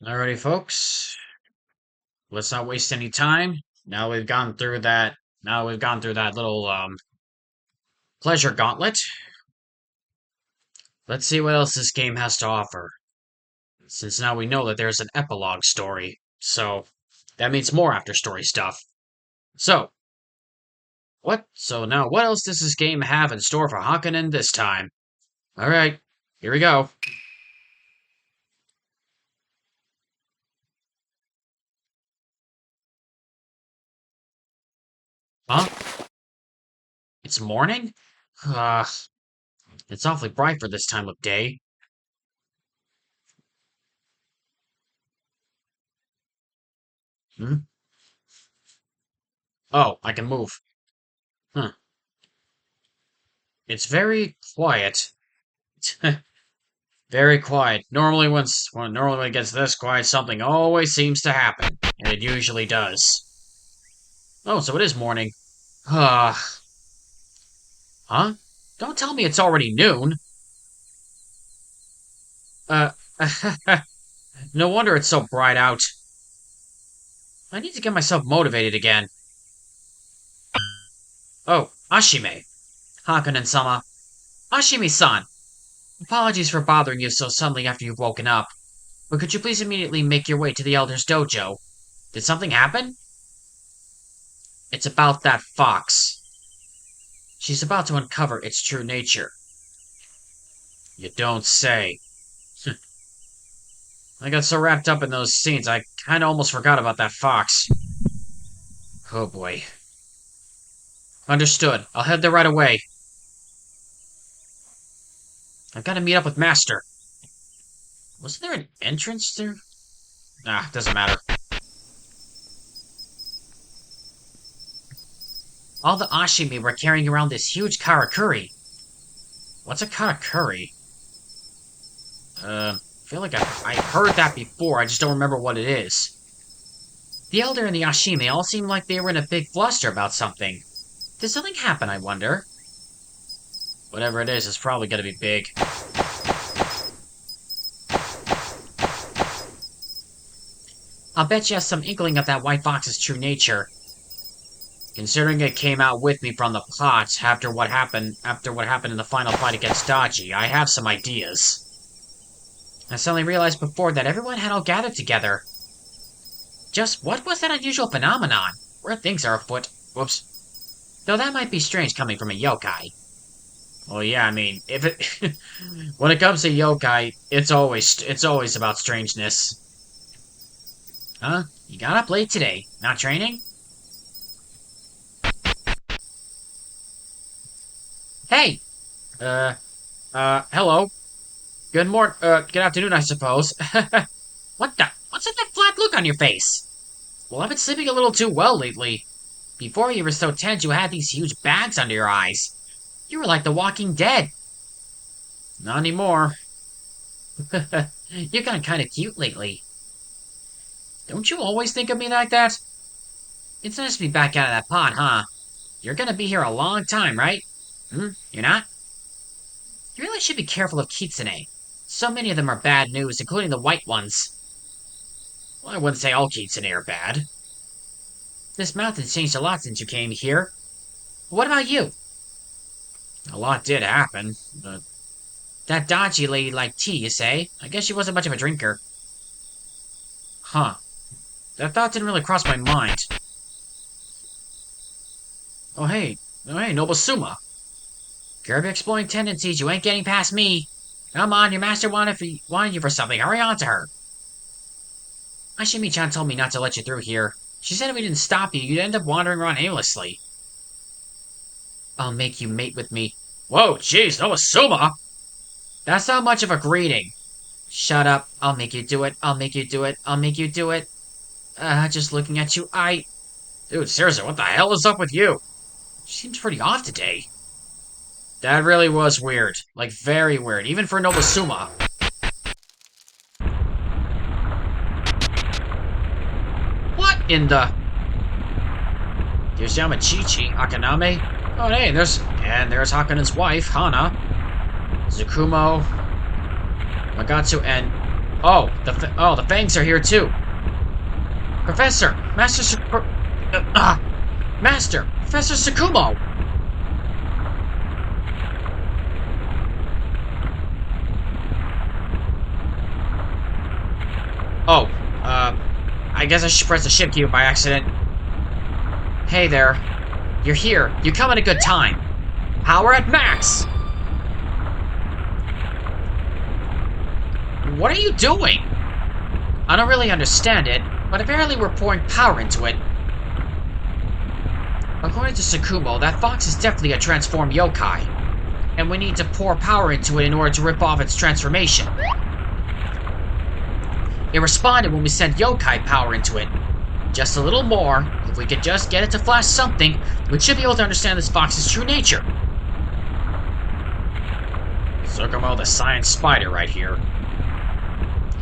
Alrighty, folks. Let's not waste any time. Now we've gone through that little pleasure gauntlet. Let's see what else this game has to offer. Since now we know that there's an epilogue story, so that means more after story stuff. So, now what else does this game have in store for Hakunen this time? Alright, here we go. Huh? It's morning? It's awfully bright for this time of day. Hmm? Oh, I can move. Huh. It's very quiet. Very quiet. Normally when it gets this quiet, something always seems to happen, and it usually does. Oh, so it is morning. Huh? Don't tell me it's already noon. Uh, no wonder it's so bright out. I need to get myself motivated again. Oh, Ashime. Hakunen-sama. Ashime-san. Apologies for bothering you so suddenly after you've woken up, but could you please immediately make your way to the Elder's dojo? Did something happen? It's about that fox. She's about to uncover its true nature. You don't say. I got so wrapped up in those scenes, I kinda almost forgot about that fox. Oh boy. Understood. I'll head there right away. I've gotta meet up with Master. Wasn't there an entrance there? Ah, doesn't matter. All the Ashimi were carrying around this huge karakuri. What's a karakuri? I feel like I heard that before, I just don't remember what it is. The Elder and the Ashime all seemed like they were in a big fluster about something. Did something happen, I wonder? Whatever it is, it's probably gonna be big. I'll bet you have some inkling of that white fox's true nature. Considering it came out with me from the pot after what happened in the final fight against Dodgy, I have some ideas. I suddenly realized before that everyone had all gathered together. Just what was that unusual phenomenon? Where things are afoot. Whoops. Though that might be strange coming from a yokai. Well, yeah, I mean, if it when it comes to yokai, it's always about strangeness. Huh? You got up late today. Not training? Hey! Hello. Good afternoon, I suppose. What the? What's with that flat look on your face? Well, I've been sleeping a little too well lately. Before you were so tense you had these huge bags under your eyes. You were like the Walking Dead. Not anymore. You've gotten kind of cute lately. Don't you always think of me like that? It's nice to be back out of that pot, huh? You're gonna be here a long time, right? You're not? You really should be careful of kitsune. So many of them are bad news, including the white ones. Well, I wouldn't say all kitsune are bad. This mountain's changed a lot since you came here. What about you? A lot did happen, but... That Dodgy lady liked tea, you say? I guess she wasn't much of a drinker. Huh. That thought didn't really cross my mind. Oh hey, Nobasuma. Care of your exploring tendencies, you ain't getting past me. Come on, your master wanted you for something. Hurry on to her. Ashimi-chan told me not to let you through here. She said if we didn't stop you, you'd end up wandering around aimlessly. I'll make you mate with me. Whoa, jeez, Nobasuma! That's not much of a greeting. Shut up. I'll make you do it. I'll make you do it. I'll make you do it. Just looking at you, Dude, seriously, what the hell is up with you? She seems pretty off today. That really was weird. Like, very weird. Even for Nobasuma. in the... There's Yamachichi, Akaname. Oh, hey, there's Hakanen's wife, Hana. Tsukumo, Magatsu, and... Oh, the Fangs are here, too. Professor! Professor Tsukumo! Oh, I guess I should press the ship key by accident. Hey there. You're here. You come at a good time. Power at max! What are you doing? I don't really understand it, but apparently we're pouring power into it. According to Tsukumo, that Fox is definitely a transformed yokai, and we need to pour power into it in order to rip off its transformation. It responded when we sent yokai power into it. Just a little more. If we could just get it to flash something, we should be able to understand this Fox's true nature. Tsukumo the science spider right here.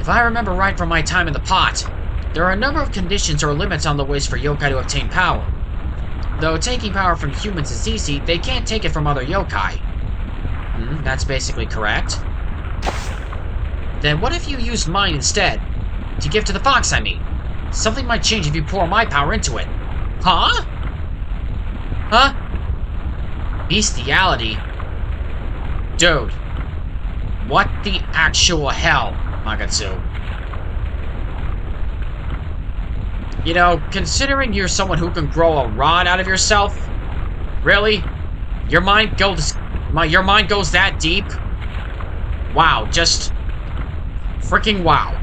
If I remember right from my time in the pot, there are a number of conditions or limits on the ways for yokai to obtain power. Though taking power from humans is easy, they can't take it from other yokai. That's basically correct. Then what if you used mine instead? To give to the Fox, I mean. Something might change if you pour my power into it. Huh? Huh? Bestiality? Dude. What the actual hell, Magatsu? You know, considering you're someone who can grow a rod out of yourself, really? Your mind goes that deep? Wow, just freaking wow.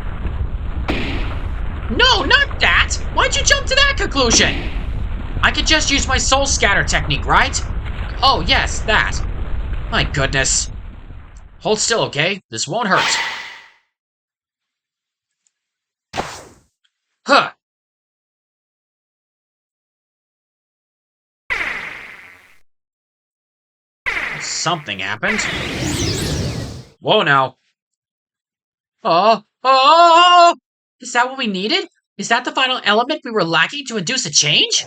No, not that! Why'd you jump to that conclusion? I could just use my soul scatter technique, right? Oh, yes, that. My goodness. Hold still, okay? This won't hurt. Huh. Something happened. Whoa, now. Oh! Is that what we needed? Is that the final element we were lacking to induce a change?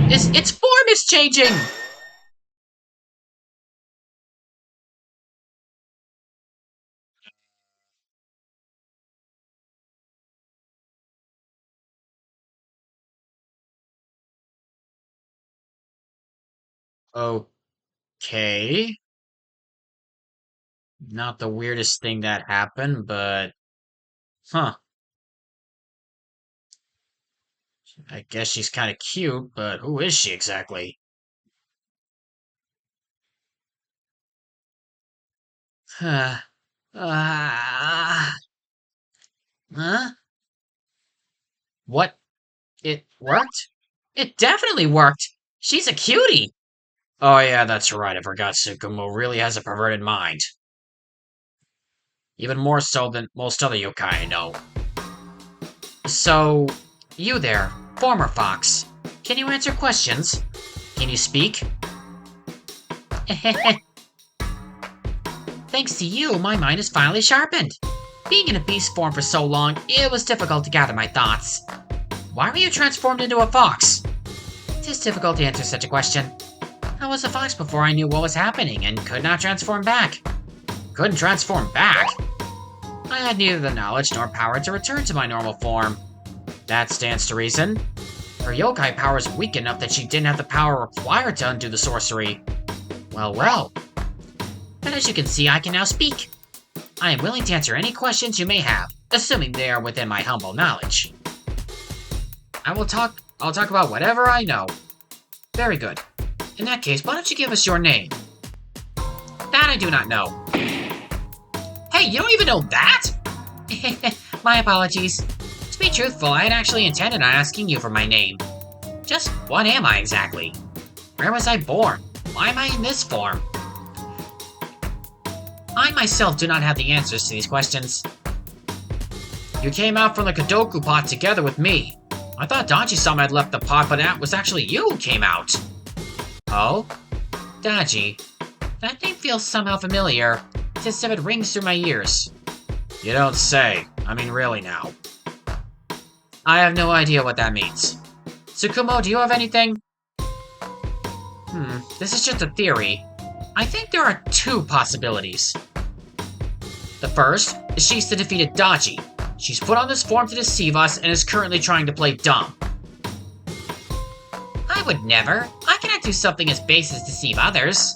Its form is changing! Okay. Not the weirdest thing that happened, but... Huh. I guess she's kind of cute, but who is she exactly? Huh? What? It worked? It definitely worked! She's a cutie! Oh yeah, that's right, I forgot Tsukumo really has a perverted mind. Even more so than most other yokai I know. So, you there, former Fox. Can you answer questions? Can you speak? Thanks to you, my mind is finally sharpened. Being in a beast form for so long, it was difficult to gather my thoughts. Why were you transformed into a fox? It is difficult to answer such a question. I was a fox before I knew what was happening and could not transform back. Couldn't transform back? I had neither the knowledge nor power to return to my normal form. That stands to reason. Her yokai power is weak enough that she didn't have the power required to undo the sorcery. Well. But as you can see, I can now speak. I am willing to answer any questions you may have, assuming they are within my humble knowledge. I'll talk about whatever I know. Very good. In that case, why don't you give us your name? That I do not know. Hey, you don't even know that? My apologies. To be truthful, I had actually intended on asking you for my name. Just what am I exactly? Where was I born? Why am I in this form? I myself do not have the answers to these questions. You came out from the Kadoku pot together with me. I thought Daji-sama had left the pot, but that was actually you who came out. Oh? Daji. That name feels somehow familiar. It's as if it rings through my ears. You don't say. I mean, really now. I have no idea what that means. Tsukumo, do you have anything? This is just a theory. I think there are two possibilities. The first is she's the defeated Daji. She's put on this form to deceive us and is currently trying to play dumb. I would never. I cannot do something as base as deceive others.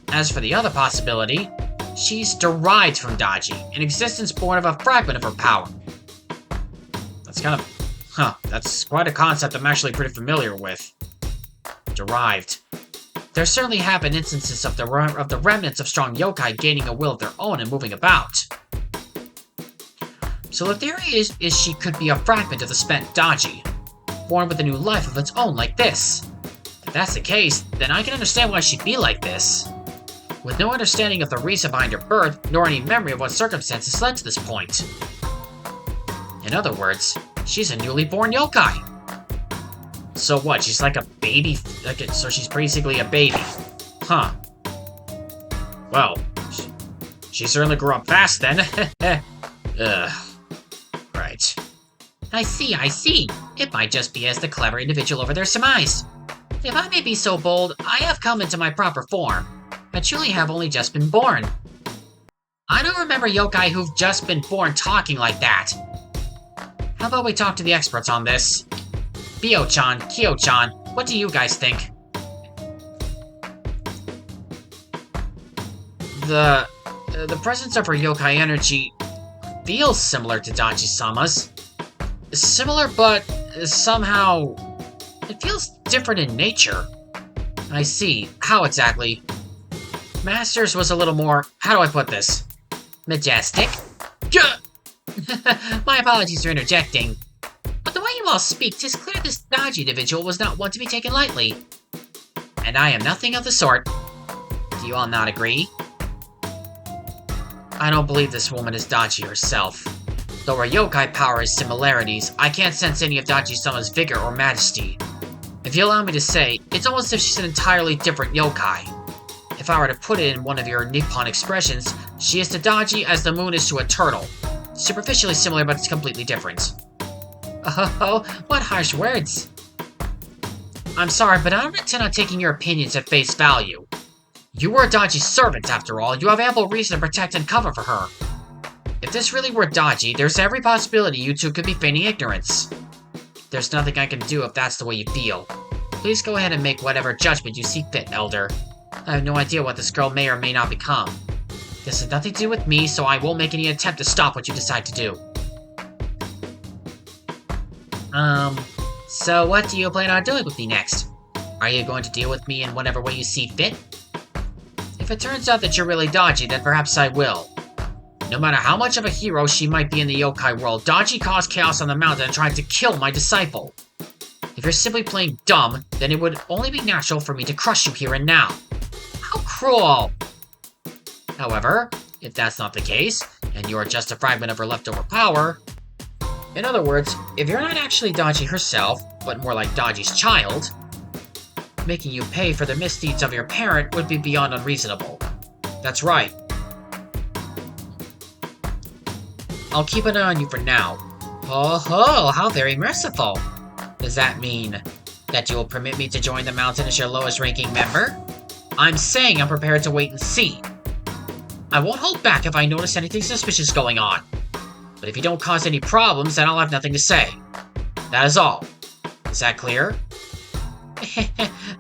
As for the other possibility, she's derived from Daji, an existence born of a fragment of her power. That's that's quite a concept I'm actually pretty familiar with. Derived. There certainly have been instances of the remnants of strong yokai gaining a will of their own and moving about. So the theory is she could be a fragment of the spent Daji, born with a new life of its own like this. If that's the case, then I can understand why she'd be like this. With no understanding of the reason behind her birth, nor any memory of what circumstances led to this point. In other words, she's a newly born yokai. So what, she's like a baby? So she's basically a baby. Huh. Well, she certainly grew up fast then. Ugh. Right. I see. It might just be as the clever individual over there surmised. If I may be so bold, I have come into my proper form. I truly have only just been born. I don't remember yokai who've just been born talking like that. How about we talk to the experts on this? Bio-chan, Kyo-chan, what do you guys think? The presence of her yokai energy feels similar to Daji-sama's. Similar, but somehow it feels different in nature. I see. How exactly? Master's was a little more, how do I put this? Majestic? My apologies for interjecting. But the way you all speak, 'tis clear this Daji individual was not one to be taken lightly. And I am nothing of the sort. Do you all not agree? I don't believe this woman is Daji herself. Though her yokai power has similarities, I can't sense any of Daji-sama's vigor or majesty. If you allow me to say, it's almost as if she's an entirely different yokai. If I were to put it in one of your Nippon expressions, she is to Daji as the moon is to a turtle. Superficially similar, but it's completely different. Oh, what harsh words. I'm sorry, but I don't intend on taking your opinions at face value. You were Daji's servant, after all. You have ample reason to protect and cover for her. If this really were Daji, there's every possibility you two could be feigning ignorance. There's nothing I can do if that's the way you feel. Please go ahead and make whatever judgment you see fit, Elder. I have no idea what this girl may or may not become. This has nothing to do with me, so I won't make any attempt to stop what you decide to do. So what do you plan on doing with me next? Are you going to deal with me in whatever way you see fit? If it turns out that you're really Daji, then perhaps I will. No matter how much of a hero she might be in the yokai world, Daji caused chaos on the mountain and tried to kill my disciple. If you're simply playing dumb, then it would only be natural for me to crush you here and now. How cruel! However, if that's not the case, and you are just a fragment of her leftover power... In other words, if you're not actually Daji herself, but more like Daji's child, making you pay for the misdeeds of your parent would be beyond unreasonable. That's right. I'll keep an eye on you for now. Oh, how very merciful. Does that mean that you will permit me to join the mountain as your lowest ranking member? I'm saying I'm prepared to wait and see. I won't hold back if I notice anything suspicious going on. But if you don't cause any problems, then I'll have nothing to say. That is all. Is that clear?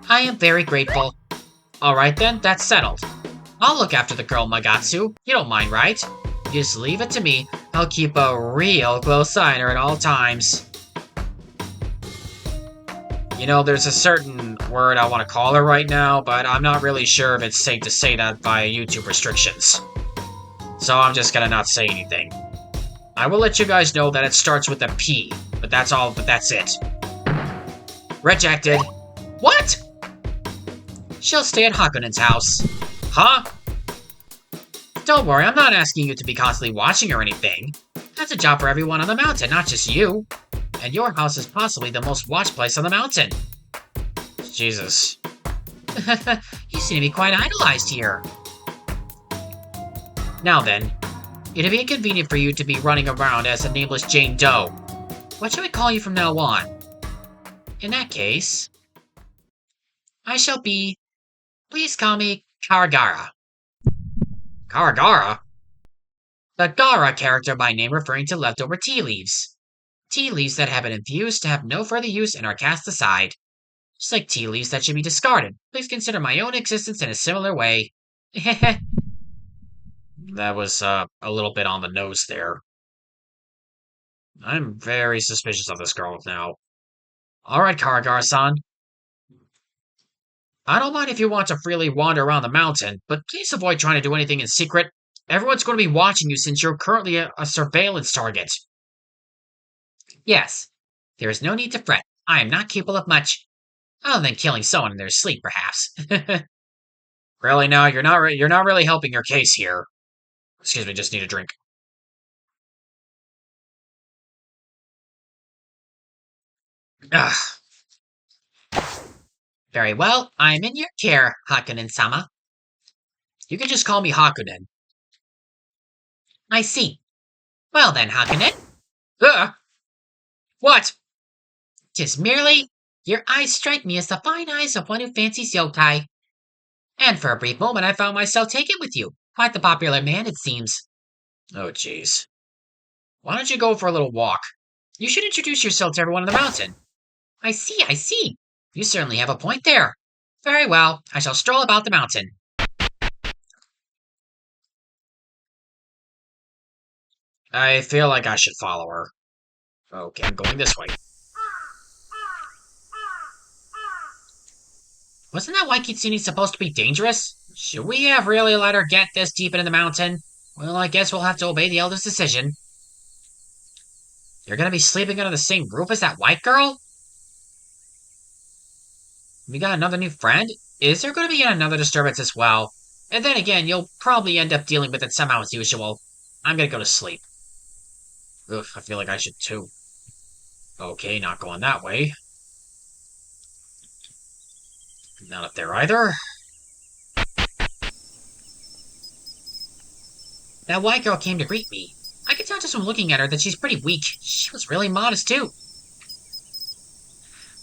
I am very grateful. Alright then, that's settled. I'll look after the girl, Magatsu. You don't mind, right? Just leave it to me. I'll keep a real close eye on her at all times. You know, there's a certain word I want to call her right now, but I'm not really sure if it's safe to say that via YouTube restrictions. So I'm just gonna not say anything. I will let you guys know that it starts with a P, but that's all, but that's it. Rejected. What? She'll stay at Hakunen's house. Huh? Don't worry, I'm not asking you to be constantly watching or anything. That's a job for everyone on the mountain, not just you. And your house is possibly the most watched place on the mountain. Jesus. You seem to be quite idolized here. Now then, it'd be inconvenient for you to be running around as a nameless Jane Doe. What should we call you from now on? In that case, I shall be... Please call me Karagara. Karagara? The Gara character by name referring to leftover tea leaves. Tea leaves that have been infused to have no further use and are cast aside. Just like tea leaves that should be discarded. Please consider my own existence in a similar way. That was, a little bit on the nose there. I'm very suspicious of this girl now. Alright, Karagara-san. I don't mind if you want to freely wander around the mountain, but please avoid trying to do anything in secret. Everyone's going to be watching you since you're currently a surveillance target. Yes, there is no need to fret. I am not capable of much, other than killing someone in their sleep, perhaps. Really, no, you're not really helping your case here. Excuse me, just need a drink. Ugh. Very well, I'm in your care, Hakunen-sama. You can just call me Hakunen. I see. Well then, Hakunen. Ugh! What? 'Tis merely, your eyes strike me as the fine eyes of one who fancies yokai. And for a brief moment I found myself taken with you. Quite the popular man, it seems. Oh, jeez. Why don't you go for a little walk? You should introduce yourself to everyone on the mountain. I see. You certainly have a point there. Very well, I shall stroll about the mountain. I feel like I should follow her. Okay, I'm going this way. Wasn't that why Kitsune supposed to be dangerous? Should we have really let her get this deep into the mountain? Well, I guess we'll have to obey the elder's decision. You're gonna be sleeping under the same roof as that white girl? We got another new friend? Is there gonna be another disturbance as well? And then again, you'll probably end up dealing with it somehow as usual. I'm gonna go to sleep. Ugh, I feel like I should too. Okay, not going that way. Not up there either. That white girl came to greet me. I could tell just from looking at her that she's pretty weak. She was really modest, too.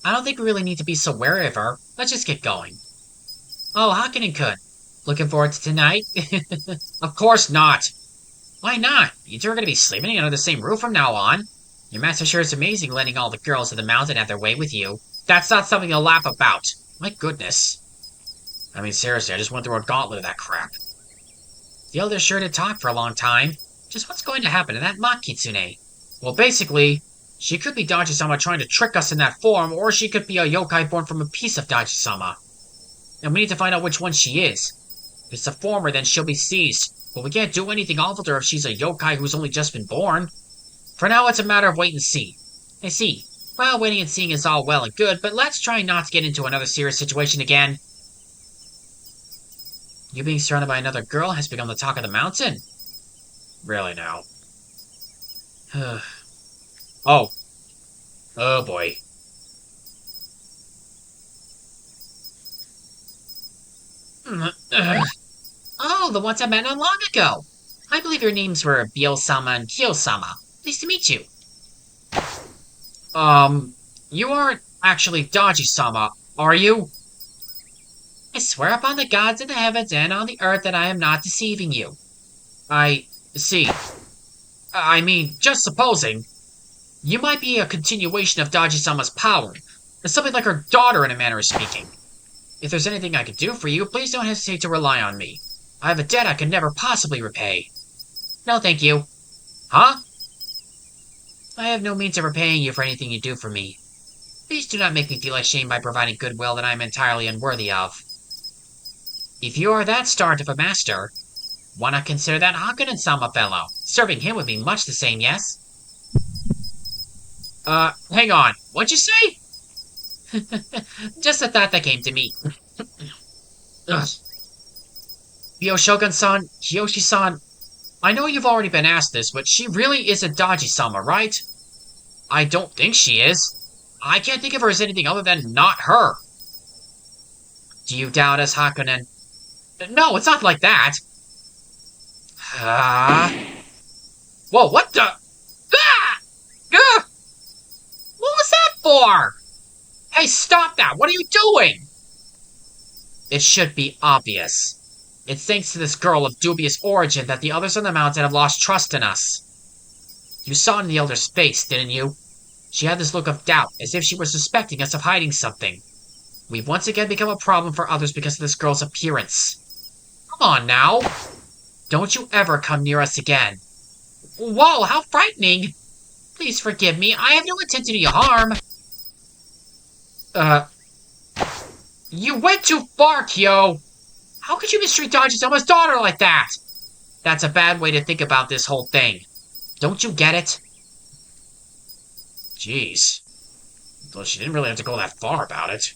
I don't think we really need to be so wary of her. Let's just get going. Oh, Hakunen-kun. Looking forward to tonight? Of course not. Why not? You two are going to be sleeping under the same roof from now on. Your master sure is amazing letting all the girls of the mountain have their way with you. That's not something to laugh about. My goodness. I mean, seriously, I just went through a gauntlet of that crap. The elder sure did talk for a long time. Just what's going to happen to that mock Kitsune? Well, basically, she could be Dachi-sama trying to trick us in that form, or she could be a yokai born from a piece of Dachi-sama. And we need to find out which one she is. If it's the former, then she'll be seized. But we can't do anything awful to her if she's a yokai who's only just been born. For now, it's a matter of wait and see. I see. Well, waiting and seeing is all well and good, but let's try not to get into another serious situation again. You being surrounded by another girl has become the talk of the mountain. Really now. Oh. Oh boy. Oh, the ones I met not long ago. I believe your names were Bio-sama and Kyo-sama. Pleased to meet you. You aren't actually Daji-sama, are you? I swear upon the gods in the heavens and on the earth that I am not deceiving you. I see. I mean, just supposing. You might be a continuation of Daji-sama's power. Something like her daughter in a manner of speaking. If there's anything I could do for you, please don't hesitate to rely on me. I have a debt I could never possibly repay. No, thank you. Huh? I have no means of repaying you for anything you do for me. Please do not make me feel ashamed by providing goodwill that I am entirely unworthy of. If you are that start of a master, why not consider that Hakunen-sama fellow? Serving him would be much the same, yes? Hang on. What'd you say? Just a thought that came to me. Ugh. Shogun-san, Kiyoshi-san, I know you've already been asked this, but she really isn't Daji-sama, right? I don't think she is. I can't think of her as anything other than not her. Do you doubt us, Hakunen? No, it's not like that. Whoa, what the? Ah! Gah! for? Hey, stop that! What are you doing? It should be obvious. It's thanks to this girl of dubious origin that the others on the mountain have lost trust in us. You saw it in the elder's face, didn't you? She had this look of doubt, as if she were suspecting us of hiding something. We've once again become a problem for others because of this girl's appearance. Come on now! Don't you ever come near us again. Whoa, how frightening! Please forgive me, I have no intent to do you harm. You went too far, Kyo! How could you mistreat Dodge-sama's daughter like that? That's a bad way to think about this whole thing. Don't you get it? Jeez. Well, she didn't really have to go that far about it.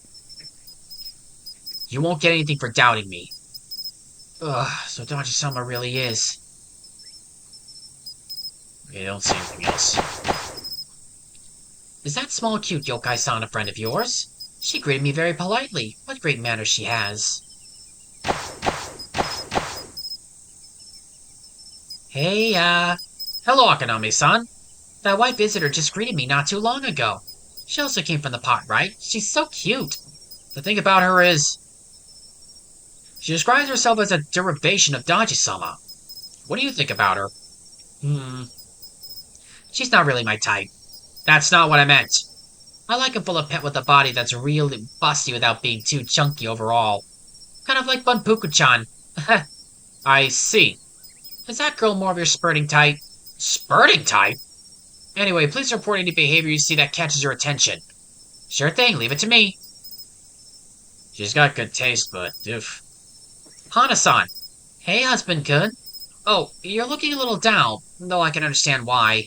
You won't get anything for doubting me. Ugh, so Dodge-sama really is. Okay, I don't see anything else. Is that small cute yokai-san a friend of yours? She greeted me very politely. What great manners she has. Hey, hello, Akaname-san. That white visitor just greeted me not too long ago. She also came from the pot, right? She's so cute. The thing about her is... she describes herself as a derivation of Dodge-sama. What do you think about her? She's not really my type. That's not what I meant. I like a full of pet with a body that's really busty without being too chunky overall. Kind of like Bunpuku-chan. I see. Is that girl more of your spurting type? Spurting type? Anyway, please report any behavior you see that catches your attention. Sure thing, leave it to me. She's got good taste, but oof. Hana-san. Hey, husband-kun. Oh, you're looking a little down, though I can understand why.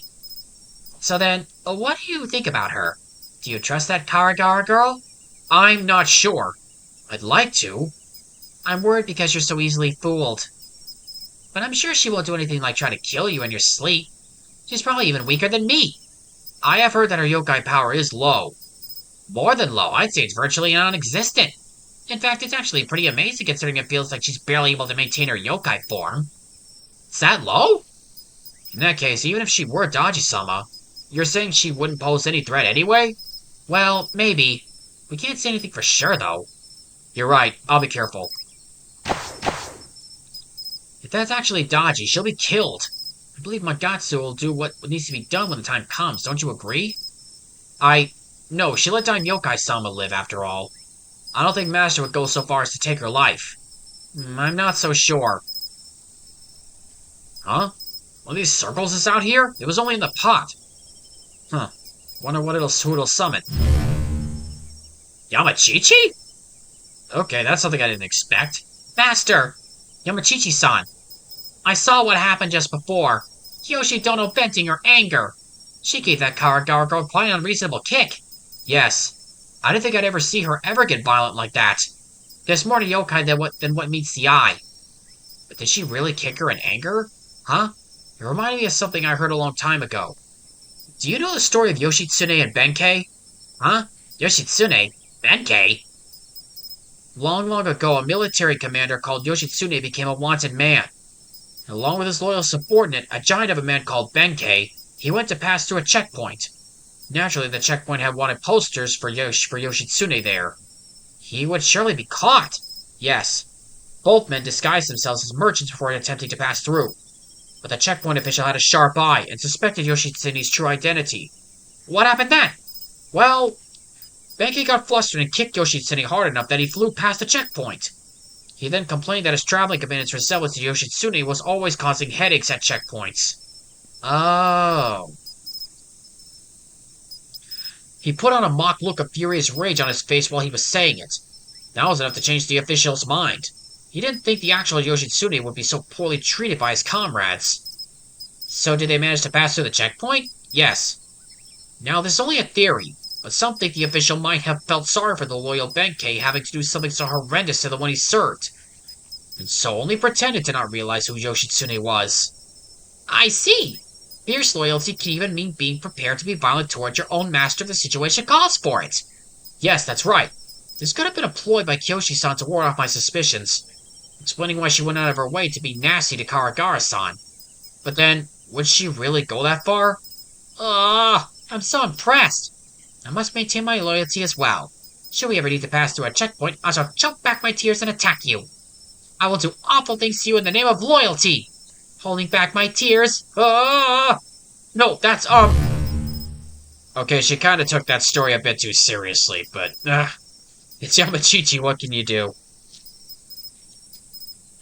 So then, what do you think about her? Do you trust that Karagara girl? I'm not sure. I'd like to. I'm worried because you're so easily fooled. But I'm sure she won't do anything like try to kill you in your sleep. She's probably even weaker than me. I have heard that her yokai power is low. More than low, I'd say it's virtually non-existent. In fact, it's actually pretty amazing considering it feels like she's barely able to maintain her yokai form. Is that low? In that case, even if she were Dodge-sama, you're saying she wouldn't pose any threat anyway? Well, maybe. We can't say anything for sure, though. You're right, I'll be careful. If that's actually Dodgy, she'll be killed. I believe Magatsu will do what needs to be done when the time comes, don't you agree? No, she let Daimyo Yokai-sama live, after all. I don't think Master would go so far as to take her life. I'm not so sure. Huh? One of these circles is out here? It was only in the pot. Huh. Wonder who it'll summon. Yamachichi? Okay, that's something I didn't expect. Master! Yamachichi-san. I saw what happened just before. Kyoshi Dono venting her anger. She gave that Karagara girl quite an unreasonable kick. Yes. I didn't think I'd ever see her ever get violent like that. There's more to yokai than what meets the eye. But did she really kick her in anger? Huh? It reminded me of something I heard a long time ago. Do you know the story of Yoshitsune and Benkei? Huh? Yoshitsune? Benkei? Long, long ago, a military commander called Yoshitsune became a wanted man. Along with his loyal subordinate, a giant of a man called Benkei, he went to pass through a checkpoint. Naturally, the checkpoint had wanted posters for Yoshitsune there. He would surely be caught. Yes. Both men disguised themselves as merchants before attempting to pass through. But the checkpoint official had a sharp eye and suspected Yoshitsune's true identity. What happened then? Well, Benkei got flustered and kicked Yoshitsune hard enough that he flew past the checkpoint. He then complained that his traveling companions' resemblance to Yoshitsune was always causing headaches at checkpoints. Oh. He put on a mock look of furious rage on his face while he was saying it. That was enough to change the official's mind. He didn't think the actual Yoshitsune would be so poorly treated by his comrades. So did they manage to pass through the checkpoint? Yes. Now, this is only a theory, but some think the official might have felt sorry for the loyal Benkei having to do something so horrendous to the one he served, and so only pretended to not realize who Yoshitsune was. I see! Fierce loyalty can even mean being prepared to be violent towards your own master if the situation calls for it. Yes, that's right. This could have been a ploy by Kyoshi-san to ward off my suspicions, explaining why she went out of her way to be nasty to Karagara-san. But then, would she really go that far? I'm so impressed. I must maintain my loyalty as well. Should we ever need to pass through a checkpoint, I shall choke back my tears and attack you. I will do awful things to you in the name of loyalty. Holding back my tears. No, that's Okay, she kind of took that story a bit too seriously, but it's Yamachichi. What can you do?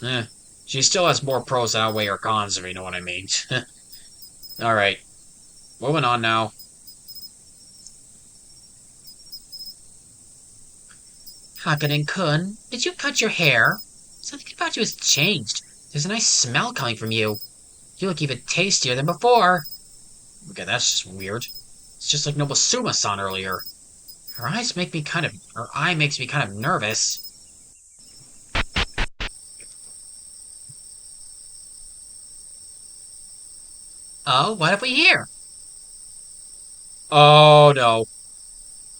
Eh, she still has more pros that outweigh her cons, if you know what I mean. All right, moving on now. Hakunin-kun, did you cut your hair? Something about you has changed. There's a nice smell coming from you. You look even tastier than before. Okay, that's just weird. It's just like Nobusuma-san earlier. Her eye makes me kind of nervous. Oh, what have we here? Oh no.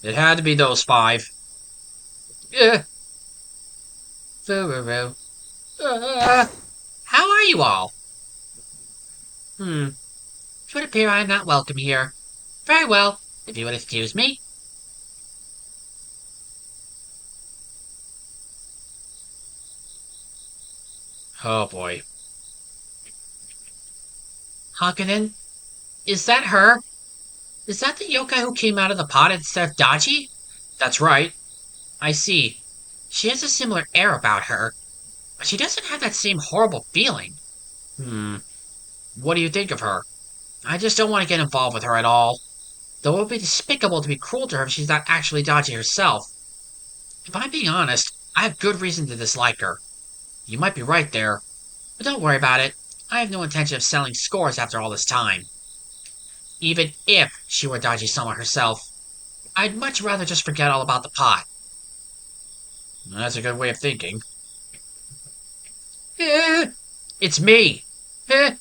It had to be those five. Ugh. Fururu. How are you all? It would appear I am not welcome here. Very well, if you would excuse me. Oh boy. Hakunin? Is that her? Is that the yokai who came out of the pot instead of Dachi? That's right. I see. She has a similar air about her, but she doesn't have that same horrible feeling. Hmm. What do you think of her? I just don't want to get involved with her at all. Though it would be despicable to be cruel to her if she's not actually Dachi herself. If I'm being honest, I have good reason to dislike her. You might be right there, but don't worry about it. I have no intention of selling scores after all this time. Even if she were Daji-sama herself, I'd much rather just forget all about the pot. That's a good way of thinking. It's me! I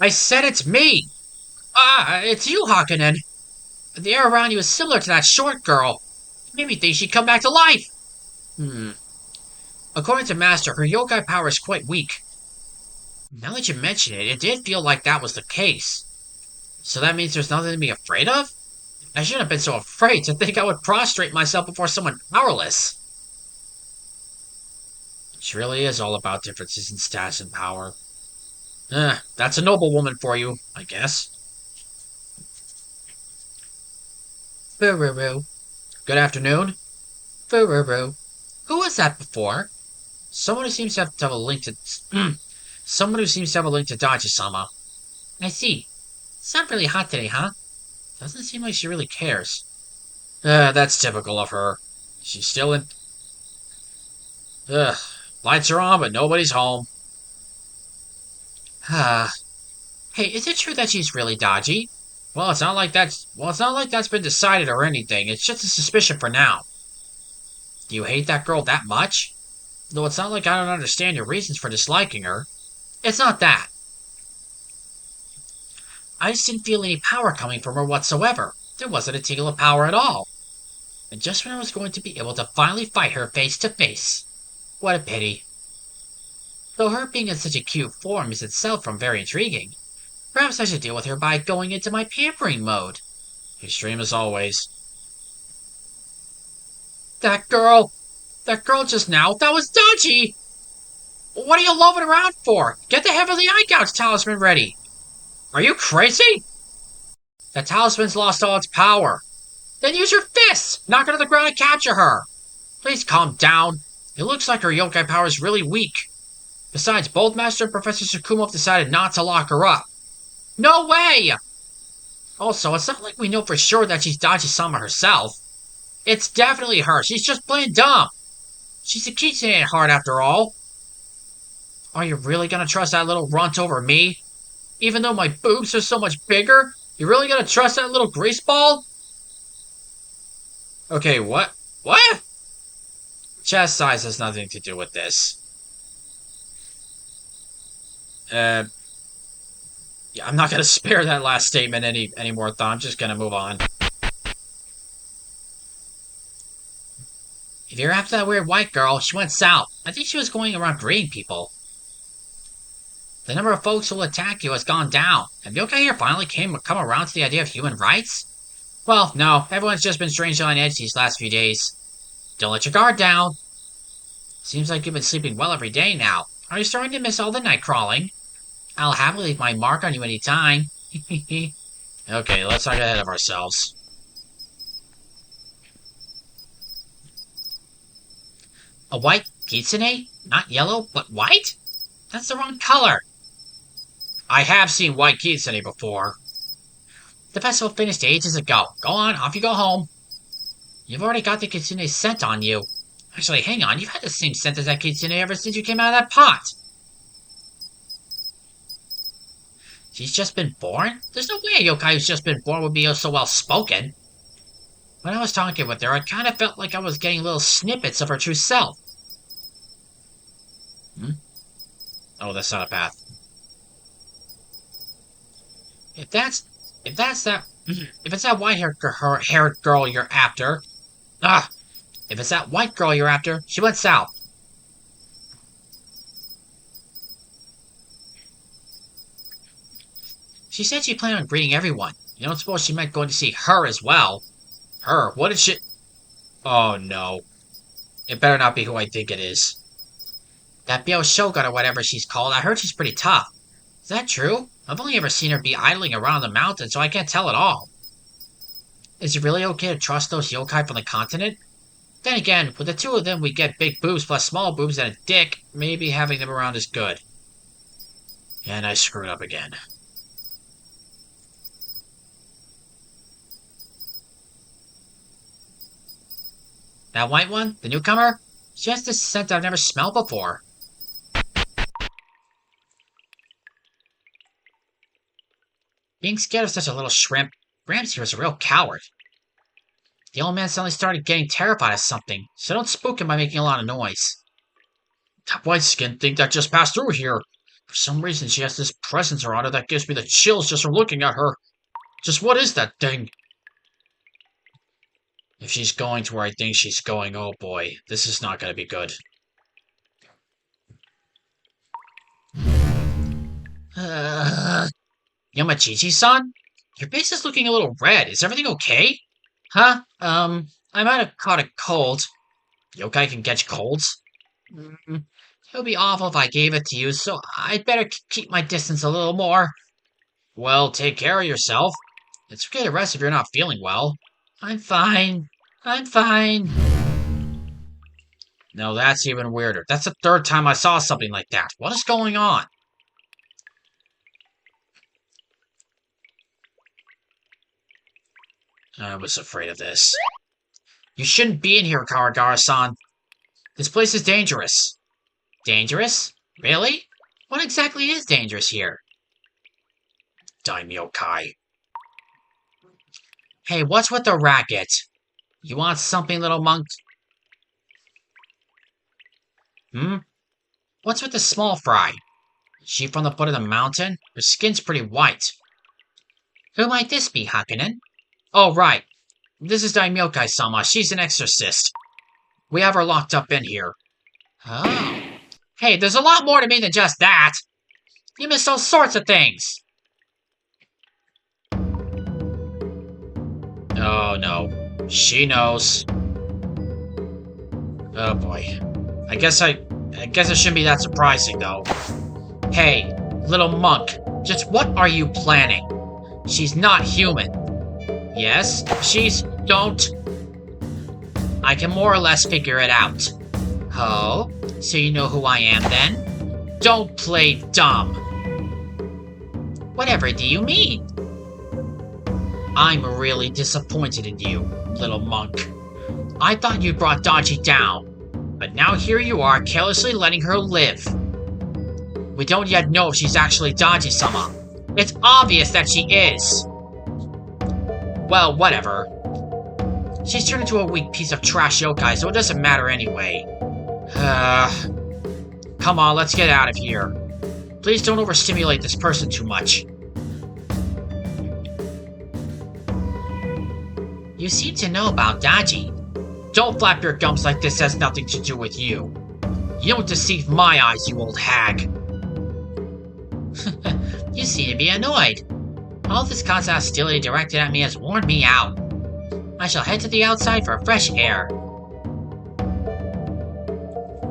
said it's me! It's you, Hakunen! The air around you is similar to that short girl. It made me think she'd come back to life! According to Master, her yokai power is quite weak. Now that you mention it, it did feel like that was the case. So that means there's nothing to be afraid of? I shouldn't have been so afraid to think I would prostrate myself before someone powerless. It really is all about differences in status and power. That's a noble woman for you, I guess. Fururu. Good afternoon. Fururu. Who was that before? Someone who seems to have a link to... someone who seems to have a link to Dachi-sama. I see. It's not really hot today, huh? Doesn't seem like she really cares. That's typical of her. She's still in... Ugh. Lights are on, but nobody's home. Hey, is it true that she's really dodgy? It's not like that's been decided or anything. It's just a suspicion for now. Do you hate that girl that much? Though it's not like I don't understand your reasons for disliking her. It's not that. I just didn't feel any power coming from her whatsoever. There wasn't a tingle of power at all. And just when I was going to be able to finally fight her face to face. What a pity. Though her being in such a cute form is itself very intriguing. Perhaps I should deal with her by going into my pampering mode. Extreme as always. That girl just now, that was Dachi! What are you loafing around for? Get the Heavenly Eye Gouge talisman ready! Are you crazy? The talisman's lost all its power. Then use your fists! Knock her to the ground and capture her! Please calm down. It looks like her yokai power is really weak. Besides, both Master and Professor Tsukumo have decided not to lock her up. No way! Also, it's not like we know for sure that she's Dachi-sama herself. It's definitely her. She's just plain dumb. She's a kitsune at heart, after all. Are you really gonna trust that little runt over me? Even though my boobs are so much bigger? You really gonna trust that little greaseball? Okay, what? What? Chest size has nothing to do with this. Yeah, I'm not gonna spare that last statement any more thought. I'm just gonna move on. If you're after that weird white girl, she went south. I think she was going around greeting people. The number of folks who will attack you has gone down. Have yokai here finally come around to the idea of human rights? Well, no, everyone's just been strangely on edge these last few days. Don't let your guard down. Seems like you've been sleeping well every day now. Are you starting to miss all the night crawling? I'll happily leave my mark on you any time. Okay, let's not get ahead of ourselves. A white kitsune? Not yellow, but white? That's the wrong color. I have seen white kitsune before. The festival finished ages ago. Go on, off you go home. You've already got the kitsune scent on you. Actually, hang on, you've had the same scent as that kitsune ever since you came out of that pot. She's just been born? There's no way a yokai who's just been born would be so well-spoken. When I was talking with her, I kind of felt like I was getting little snippets of her true self. Oh, that's not a path. If it's that white-haired girl you're after... If it's that white girl you're after, she went south. She said she planned on greeting everyone. You don't suppose she meant going to see her as well? Her? What did she... Oh, no. It better not be who I think it is. That Bio Shogun or whatever she's called, I heard she's pretty tough. Is that true? I've only ever seen her be idling around the mountain, so I can't tell at all. Is it really okay to trust those yokai from the continent? Then again, with the two of them, we get big boobs plus small boobs and a dick. Maybe having them around is good. And I screwed up again. That white one? The newcomer? She has this scent I've never smelled before. Being scared of such a little shrimp, Gramps here is a real coward. The old man suddenly started getting terrified of something, so don't spook him by making a lot of noise. That white-skinned thing that just passed through here. For some reason, she has this presence around her that gives me the chills just from looking at her. Just what is that thing? If she's going to where I think she's going, oh boy, this is not going to be good. Yamachichi-san? Your face is looking a little red. Is everything okay? Huh? I might have caught a cold. Yokai can catch colds? It would be awful if I gave it to you, so I'd better keep my distance a little more. Well, take care of yourself. It's okay to rest if you're not feeling well. I'm fine. I'm fine. No, that's even weirder. That's the third time I saw something like that. What is going on? I was afraid of this. You shouldn't be in here, Karagara-san. This place is dangerous. Dangerous? Really? What exactly is dangerous here? Daimyo Kai. Hey, what's with the racket? You want something, little monk? What's with the small fry? Is she from the foot of the mountain? Her skin's pretty white. Who might this be, Hakunen? Oh, right. This is Daimyo Kai-sama. She's an exorcist. We have her locked up in here. Oh. Hey, there's a lot more to me than just that. You missed all sorts of things. Oh, no. She knows. Oh, boy. I guess it shouldn't be that surprising, though. Hey, little monk. Just what are you planning? She's not human. Yes, don't. I can more or less figure it out. Oh? So you know who I am, then? Don't play dumb. Whatever do you mean? I'm really disappointed in you, little monk. I thought you brought Dodgy down, but now here you are carelessly letting her live. We don't yet know if she's actually Dodgy-sama. It's obvious that she is. Well, whatever. She's turned into a weak piece of trash yokai, so it doesn't matter anyway. Come on, let's get out of here. Please don't overstimulate this person too much. You seem to know about Daji. Don't flap your gums like this has nothing to do with you. You don't deceive my eyes, you old hag. You seem to be annoyed. All this constant hostility directed at me has worn me out. I shall head to the outside for fresh air.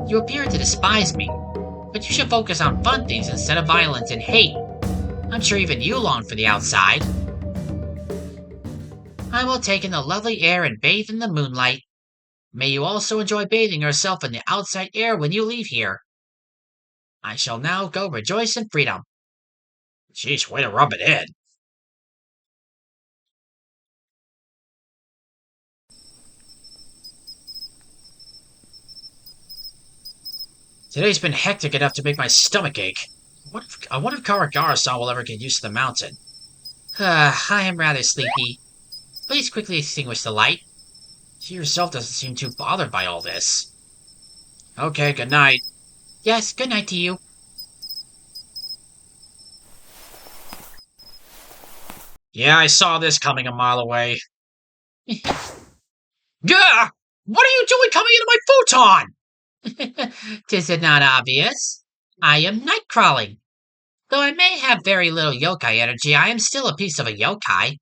You appear to despise me, but you should focus on fun things instead of violence and hate. I'm sure even you long for the outside. I will take in the lovely air and bathe in the moonlight. May you also enjoy bathing yourself in the outside air when you leave here. I shall now go rejoice in freedom. Jeez, way to rub it in. Today's been hectic enough to make my stomach ache. I wonder if Karagara-san will ever get used to the mountain. I am rather sleepy. Please quickly extinguish the light. She herself doesn't seem too bothered by all this. Okay, good night. Yes, good night to you. Yeah, I saw this coming a mile away. Gah! What are you doing coming into my futon? Tis it not obvious? I am night crawling. Though I may have very little yokai energy, I am still a piece of a yokai.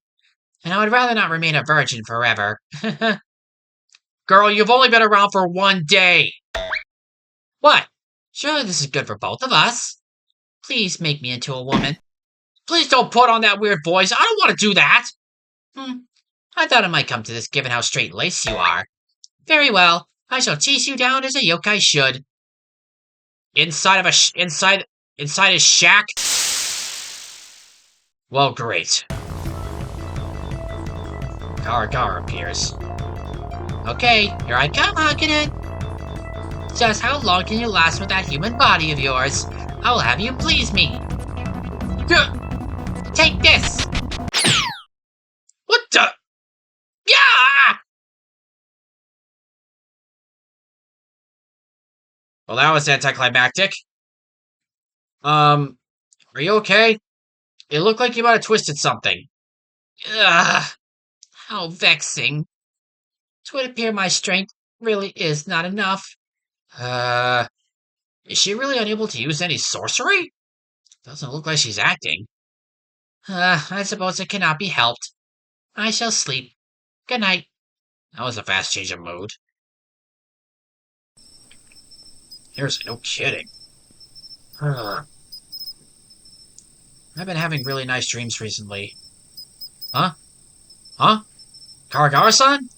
And I would rather not remain a virgin forever. Girl, you've only been around for 1 day. What? Surely this is good for both of us. Please make me into a woman. Please don't put on that weird voice. I don't want to do that. I thought it might come to this given how straight-laced you are. Very well. I shall chase you down as a yokai should. Inside a shack? Well, great. Karagara appears. Okay, here I come, Hakunen. Just how long can you last with that human body of yours? I will have you please me. Take this! What the? Yeah! Well, that was anticlimactic. Are you okay? It looked like you might have twisted something. Ugh, how vexing. It would appear my strength really is not enough. Is she really unable to use any sorcery? Doesn't look like she's acting. I suppose it cannot be helped. I shall sleep. Good night. That was a fast change of mood. Seriously, no kidding. I've been having really nice dreams recently. Huh? Karagara-san?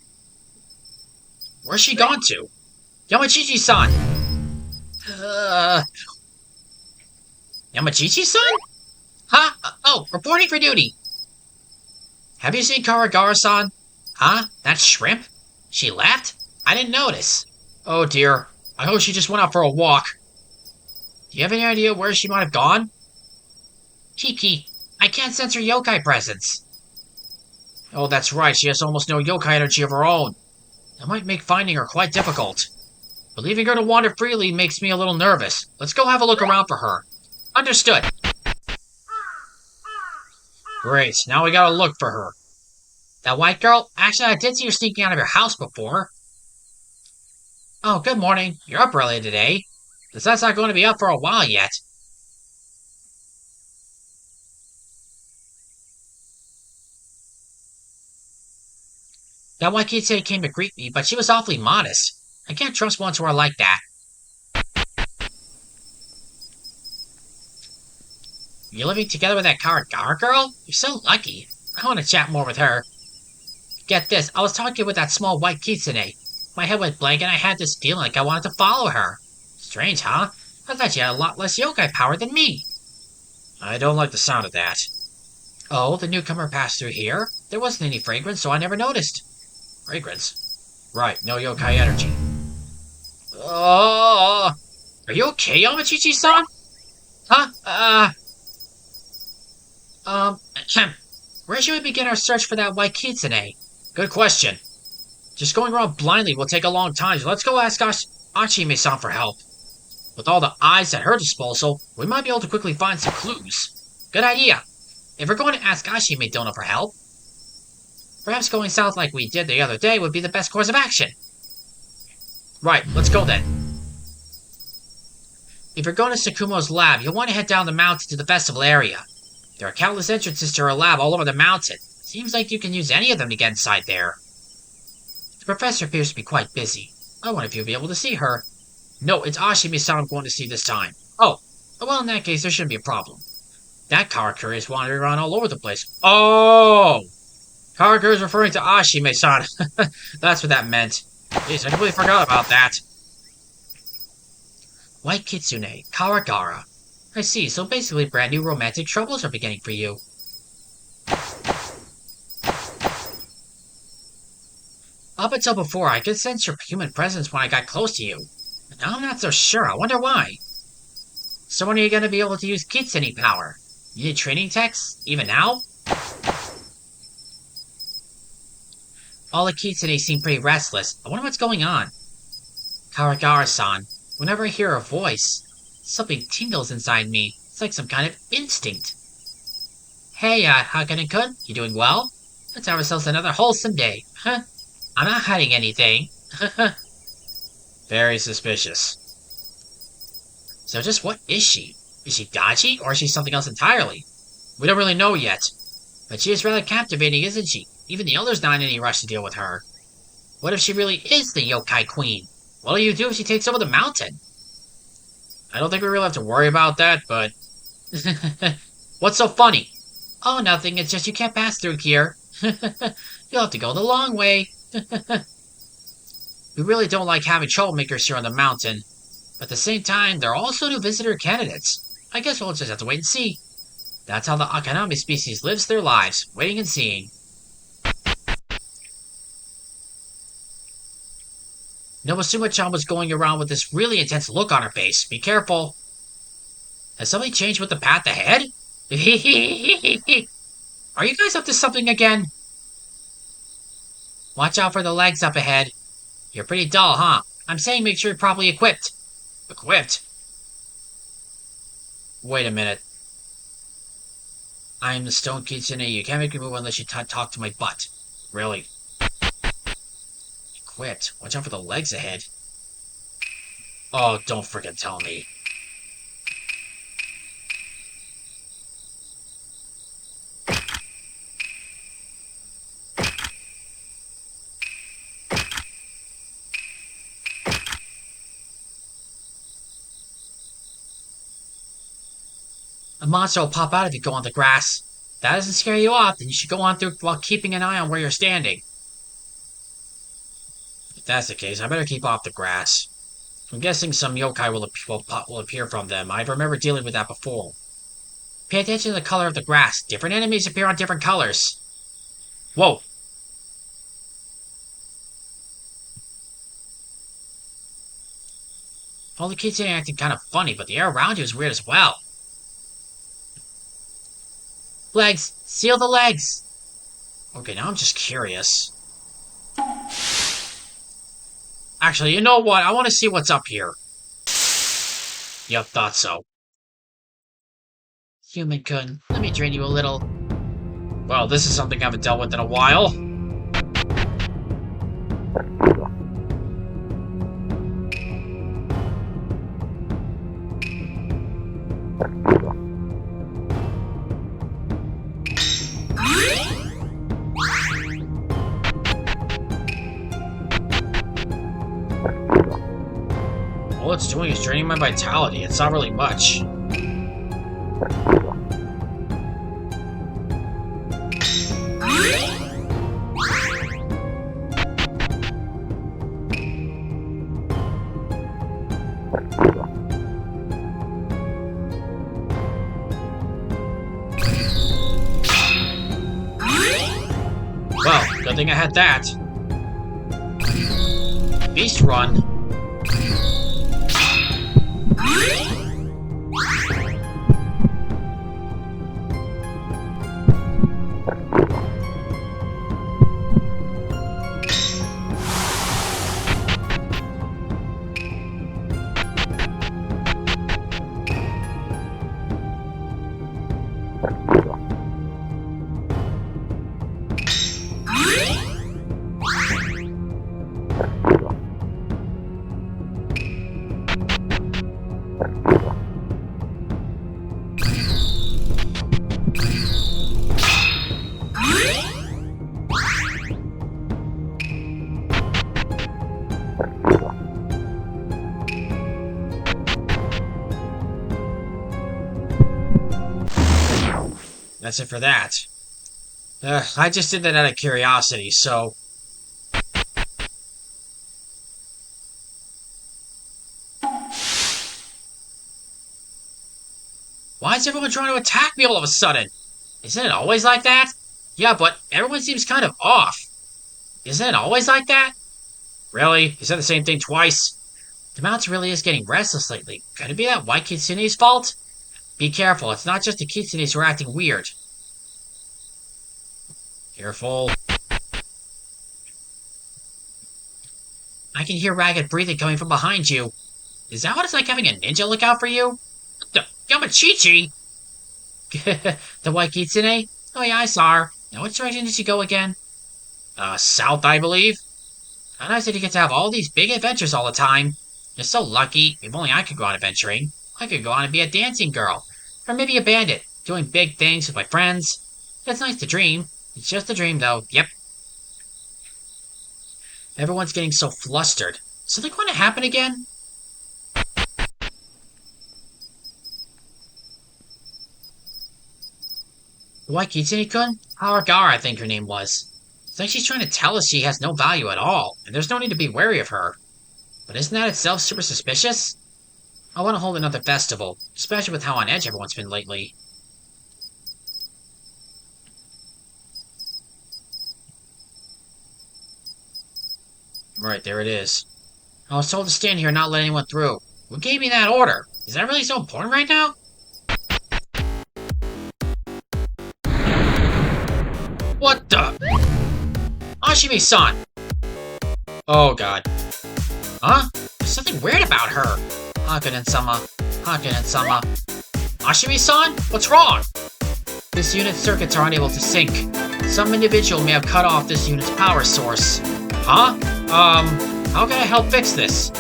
Where's she gone to? Yamachichi-san! Yamachichi-san? Huh? Oh, reporting for duty. Have you seen Karagara-san? Huh? That shrimp? She left? I didn't notice. Oh dear. I hope she just went out for a walk. Do you have any idea where she might have gone? Kiki, I can't sense her yokai presence. Oh, that's right. She has almost no yokai energy of her own. That might make finding her quite difficult. But leaving her to wander freely makes me a little nervous. Let's go have a look around for her. Understood. Great, now we gotta look for her. That white girl? Actually, I did see her sneaking out of your house before. Oh, good morning. You're up early today. The sun's not going to be up for a while yet. That white kid said he came to greet me, but she was awfully modest. I can't trust ones who are like that. You're living together with that Karagara girl? You're so lucky. I want to chat more with her. Get this, I was talking with that small white kitsune. My head went blank and I had this feeling like I wanted to follow her. Strange, huh? I thought she had a lot less yokai power than me. I don't like the sound of that. Oh, the newcomer passed through here? There wasn't any fragrance, so I never noticed. Fragrance? Right, no yokai energy. Oh, are you okay, Yamachichi-san? Huh? Where should we begin our search for that white kitsune? Good question. Just going around blindly will take a long time, so let's go ask Ashime-san for help. With all the eyes at her disposal, we might be able to quickly find some clues. Good idea. If we're going to ask Ashime-dono for help, perhaps going south like we did the other day would be the best course of action. Right, let's go then. If you're going to Sakumo's lab, you'll want to head down the mountain to the festival area. There are countless entrances to her lab all over the mountain. Seems like you can use any of them to get inside there. The professor appears to be quite busy. I wonder if you'll be able to see her. No, it's Ashime-san I'm going to see this time. Oh, well, in that case, there shouldn't be a problem. That Karagara is wandering around all over the place. Oh! Karagara is referring to Ashime-san. That's what that meant. Jeez, I completely forgot about that. White Kitsune, Karagara. I see, so basically brand new romantic troubles are beginning for you. Up until before, I could sense your human presence when I got close to you. But now I'm not so sure. I wonder why. So when are you going to be able to use Kitsune power? You need training techs? Even now? All the Kitsune seem pretty restless. I wonder what's going on. Karagara-san, whenever I hear her voice, something tingles inside me. It's like some kind of instinct. Hey, Hakane-kun, you doing well? Let's have ourselves another wholesome day. Huh? I'm not hiding anything. Very suspicious. So just what is she? Is she dodgy, or is she something else entirely? We don't really know yet. But she is rather captivating, isn't she? Even the elders not in any rush to deal with her. What if she really is the yokai queen? What'll you do if she takes over the mountain? I don't think we really have to worry about that, but... What's so funny? Oh, nothing. It's just you can't pass through here. You'll have to go the long way. We really don't like having troublemakers here on the mountain. But at the same time, they're also new visitor candidates. I guess we'll just have to wait and see. That's how the Akanami species lives their lives, waiting and seeing. Nobutsuma-chan was going around with this really intense look on her face. Be careful. Has somebody changed with the path ahead? Are you guys up to something again? Watch out for the legs up ahead. You're pretty dull, huh? I'm saying make sure you're properly equipped. Equipped? Wait a minute. I'm the Stone Kitsune. You can't make me move unless you talk to my butt. Really? Equipped? Watch out for the legs ahead. Oh, don't frickin' tell me. A monster will pop out if you go on the grass. If that doesn't scare you off, then you should go on through while keeping an eye on where you're standing. If that's the case, I better keep off the grass. I'm guessing some yokai will appear from them. I remember dealing with that before. Pay attention to the color of the grass. Different enemies appear on different colors. Whoa. All the kids are acting kind of funny, but the air around you is weird as well. Legs! Seal the legs! Okay, now I'm just curious. Actually, you know what? I want to see what's up here. Yep, thought so. Human-kun, let me drain you a little. Well, this is something I haven't dealt with in a while. All it's doing is draining my vitality. It's not really much. Well, good thing I had that. Beast Run. That's it for that. I just did that out of curiosity, so... Why is everyone trying to attack me all of a sudden? Isn't it always like that? Yeah, but everyone seems kind of off. Isn't it always like that? Really? You said the same thing twice? The mountain really is getting restless lately. Could it be that white kitsune's fault? Be careful, it's not just the kitsunes who are acting weird. Careful. I can hear ragged breathing coming from behind you. Is that what it's like having a ninja look out for you? Yamachichi! The white kitsune? Oh yeah, I saw her. Now which direction did she go again? South, I believe. How nice that you get to have all these big adventures all the time. You're so lucky. If only I could go on adventuring. I could go on and be a dancing girl. Or maybe a bandit, doing big things with my friends. It's nice to dream. It's just a dream, though. Yep. Everyone's getting so flustered. Something going to happen again? White Kitsune-kun? Karagara, I think her name was. It's like she's trying to tell us she has no value at all, and there's no need to be wary of her. But isn't that itself super suspicious? I want to hold another festival, especially with how on edge everyone's been lately. Right, there it is. I was told to stand here and not let anyone through. Who gave me that order? Is that really so important right now? What the? Ashimi-san! Oh god. Huh? There's something weird about her. Hakunen-sama. Hakunen-sama. Ashimi-san? What's wrong? This unit's circuits are unable to sync. Some individual may have cut off this unit's power source. Huh? How can I help fix this?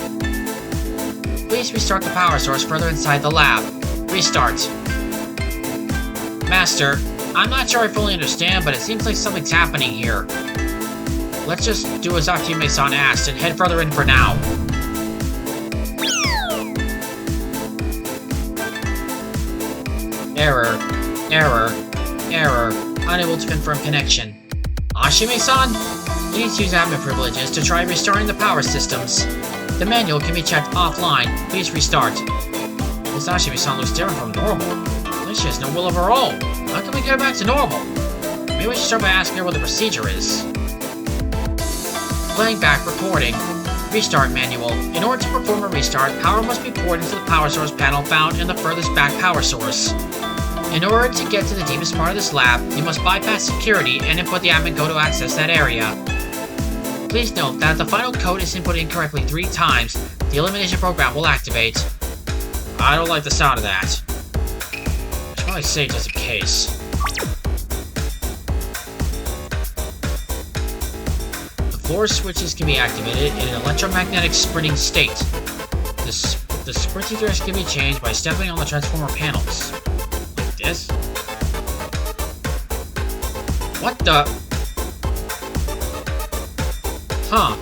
Please restart the power source further inside the lab. Restart. Master, I'm not sure I fully understand, but it seems like something's happening here. Let's just do as Akime-san asked and head further in for now. Error. Error. Error. Unable to confirm connection. Ashime-san? Please use admin privileges to try restarting the power systems. The manual can be checked offline. Please restart. This Ashime-san looks different from normal. At least she has no will of her own. How can we get her back to normal? Maybe we should start by asking her what the procedure is. Playing back recording. Restart manual. In order to perform a restart, power must be poured into the power source panel found in the furthest back power source. In order to get to the deepest part of this lab, you must bypass security and input the admin code to access that area. Please note that if the final code is input incorrectly 3 times, the elimination program will activate. I don't like the sound of that. I should probably save just in case. The floor switches can be activated in an electromagnetic sprinting state. The sprinting direction can be changed by stepping on the transformer panels. Like this? What the? Huh.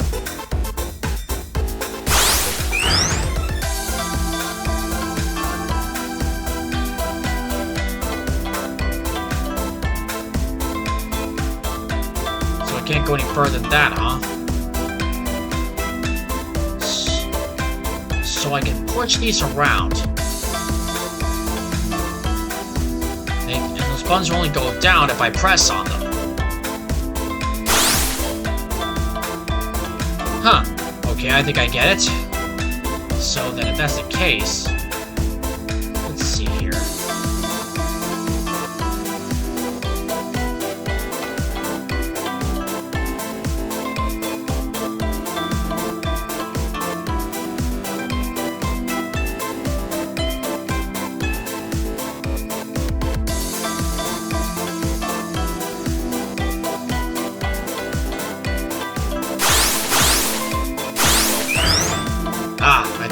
So I can't go any further than that, huh? So I can push these around. And those buttons will only go down if I press on them. Huh. Okay, I think I get it. So then if that's the case... Let's see here.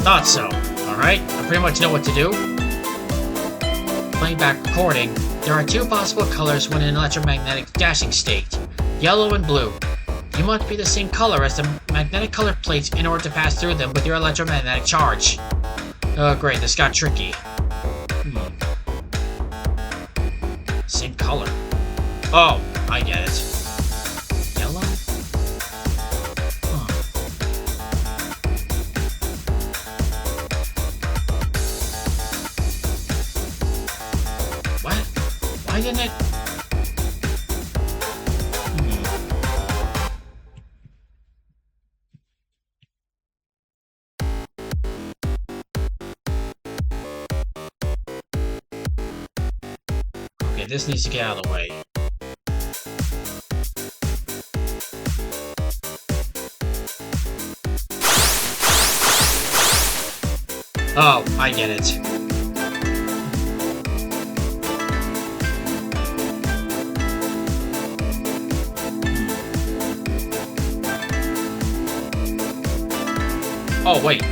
Thought so. Alright, I pretty much know what to do. Playing back recording, there are 2 possible colors when in an electromagnetic dashing state. Yellow and blue. You must be the same color as the magnetic color plates in order to pass through them with your electromagnetic charge. Oh great, this got tricky. same color. Oh, I get it. Yellow? Huh. What? Why didn't it? Okay, this needs to get out of the way. Oh, I get it. Oh, wait.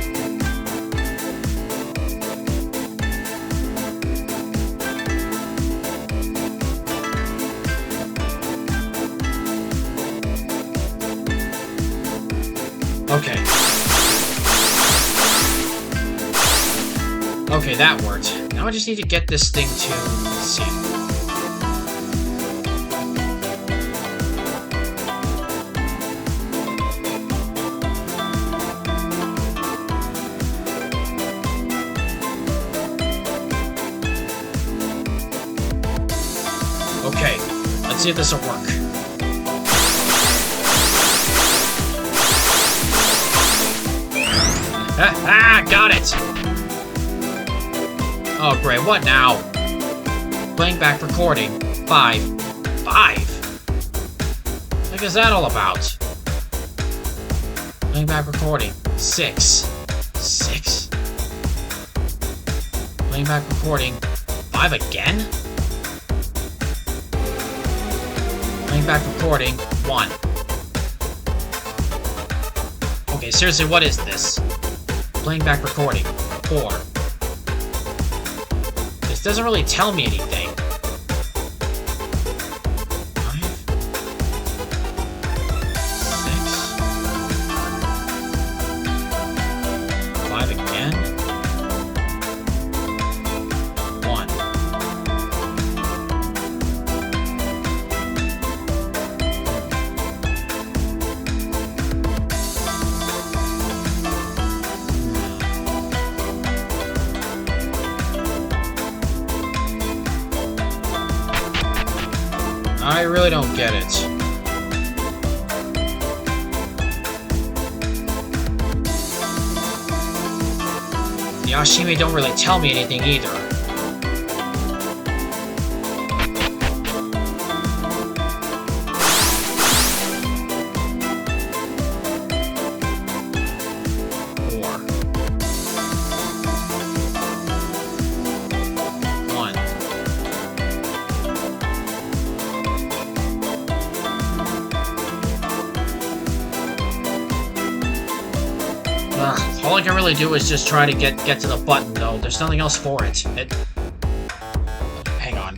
Okay. Okay, that worked. Now I just need to get this thing to... Let's see. Okay, let's see if this will work. Ah, got it! Oh, great, what now? Playing back recording. 5. 5? What is that all about? Playing back recording. 6. 6. Playing back recording. 5 again? Playing back recording. 1. Okay, seriously, what is this? Playing back recording. 4. This doesn't really tell me anything. 5. 6. 5 again. 1. I really don't get it. The Ashime don't really tell me anything either. All I can really do is just try to get to the button, though. There's nothing else for it. Hang on.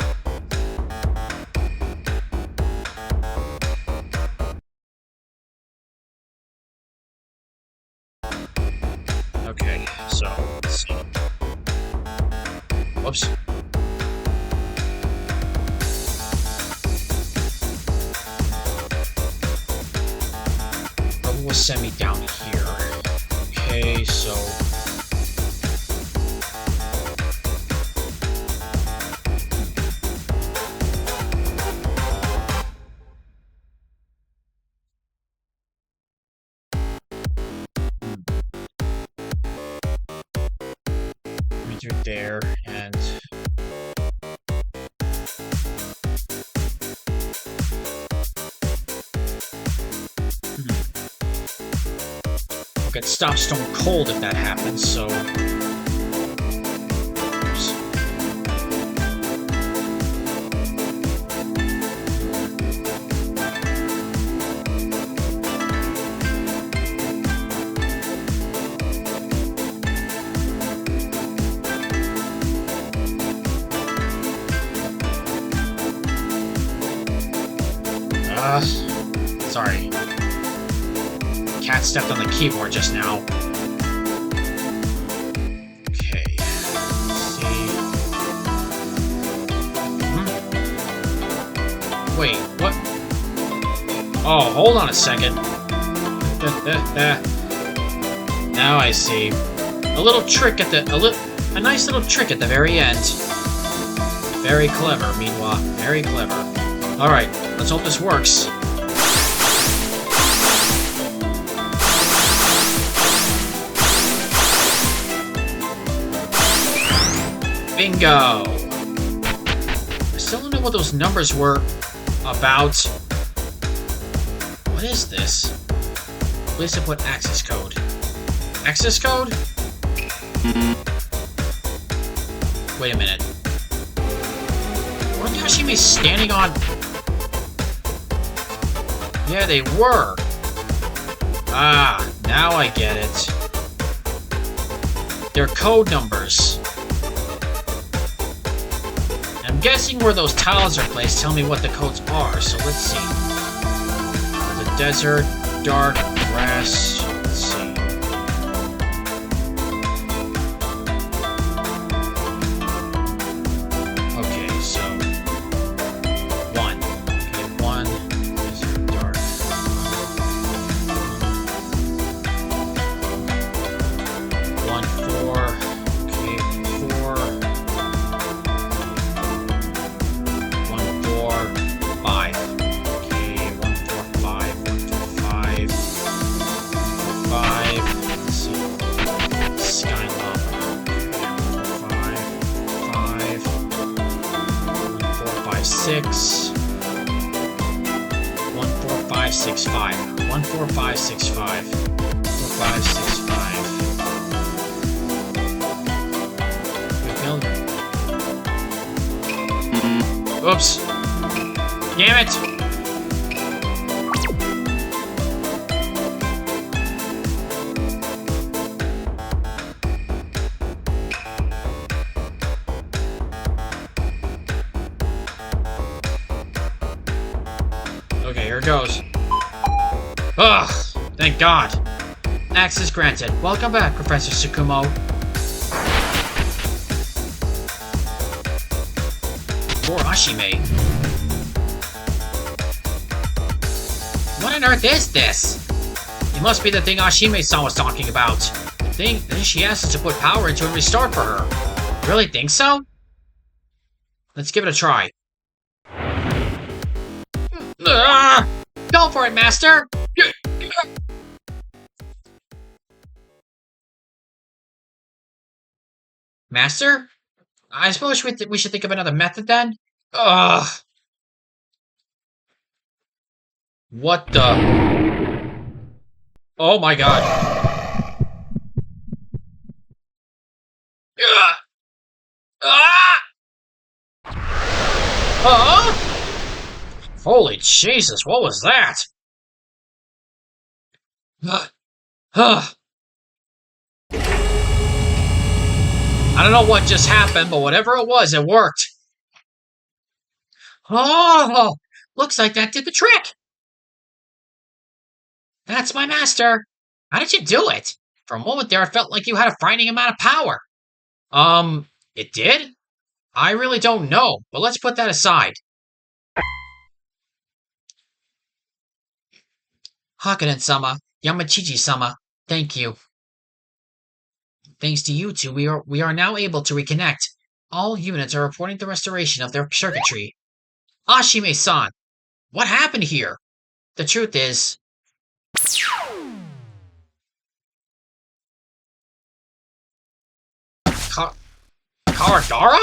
Okay, so let's see. Whoops. Probably will send me down here. Okay, so... Enter there, and... Get stopped stone cold if that happens, so... Sorry. Cat stepped on the keyboard just now. Okay. Let's see. Wait, what? Oh, hold on a second. Now I see. A little trick at a nice little trick at the very end. Very clever, meanwhile. Very clever. Alright, let's hope this works. Bingo! I still don't know what those numbers were about. What is this? Please input access code. Access code? Wait a minute. Weren't Yashime standing on... Yeah, they were. Ah, now I get it. They're code numbers. I'm guessing where those tiles are placed tell me what the codes are, so let's see. The desert, dark, grass, let's see. Okay, so 1. Okay, 1, desert, dark. 1, 4. Okay, 4. 5. Okay, 1, 4, 5. 1, 4, 5. 5. Let's see. Sky lava. 5. 5. 1, 4, 5, 6. 1, 4, 5, 6, 5. 1, 4, 5, 6, 5. 4, 5, 6, 5. Oops. Damn it! Okay, here it goes. Ugh! Thank God! Access granted. Welcome back, Professor Tsukumo. Poor Ashime. What on earth is this? It must be the thing Ashime-san was talking about. The thing she asked us to put power into and restart for her. Really think so? Let's give it a try. Go for it, Master! Master? I suppose we should think of another method then? Ugh! What the? Oh my God. Holy Jesus, what was that? I don't know what just happened, but whatever it was, it worked. Oh, looks like that did the trick. That's my master. How did you do it? For a moment there, it felt like you had a frightening amount of power. It did? I really don't know, but let's put that aside. Hakunen-sama, Yamachichi-sama, thank you. Thanks to you two, we are now able to reconnect. All units are reporting the restoration of their circuitry. Ashime-san, what happened here? The truth is... Karagara?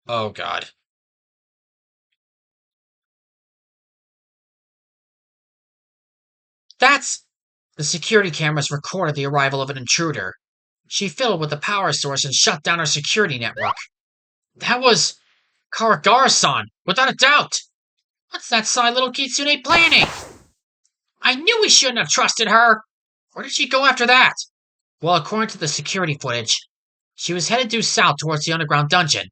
Oh God. That's... The security cameras recorded the arrival of an intruder. She fiddled with the power source and shut down our security network. That was... Karagara-san, without a doubt. What's that sly little kitsune planning? I knew we shouldn't have trusted her. Where did she go after that? Well, according to the security footage, she was headed due south towards the underground dungeon.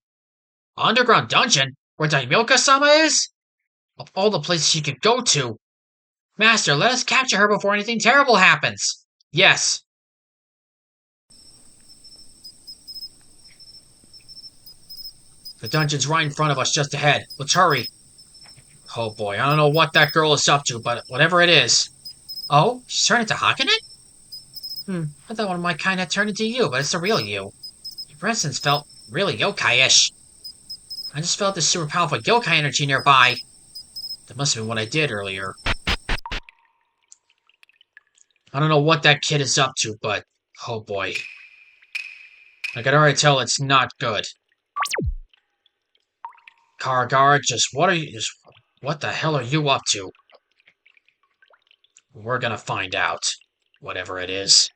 Underground dungeon? Where Daimyoka-sama is? Of all the places she could go to. Master, let us capture her before anything terrible happens. Yes. The dungeon's right in front of us, just ahead. Let's hurry. Oh boy, I don't know what that girl is up to, but whatever it is. Oh, she's turned into Hakunet? I thought one of my kind had turned into you, but it's the real you. Your presence felt really yokai-ish. I just felt this super powerful yokai energy nearby. That must have been what I did earlier. I don't know what that kid is up to, but oh boy. I can already tell it's not good. Karagara, what the hell are you up to? We're gonna find out. Whatever it is.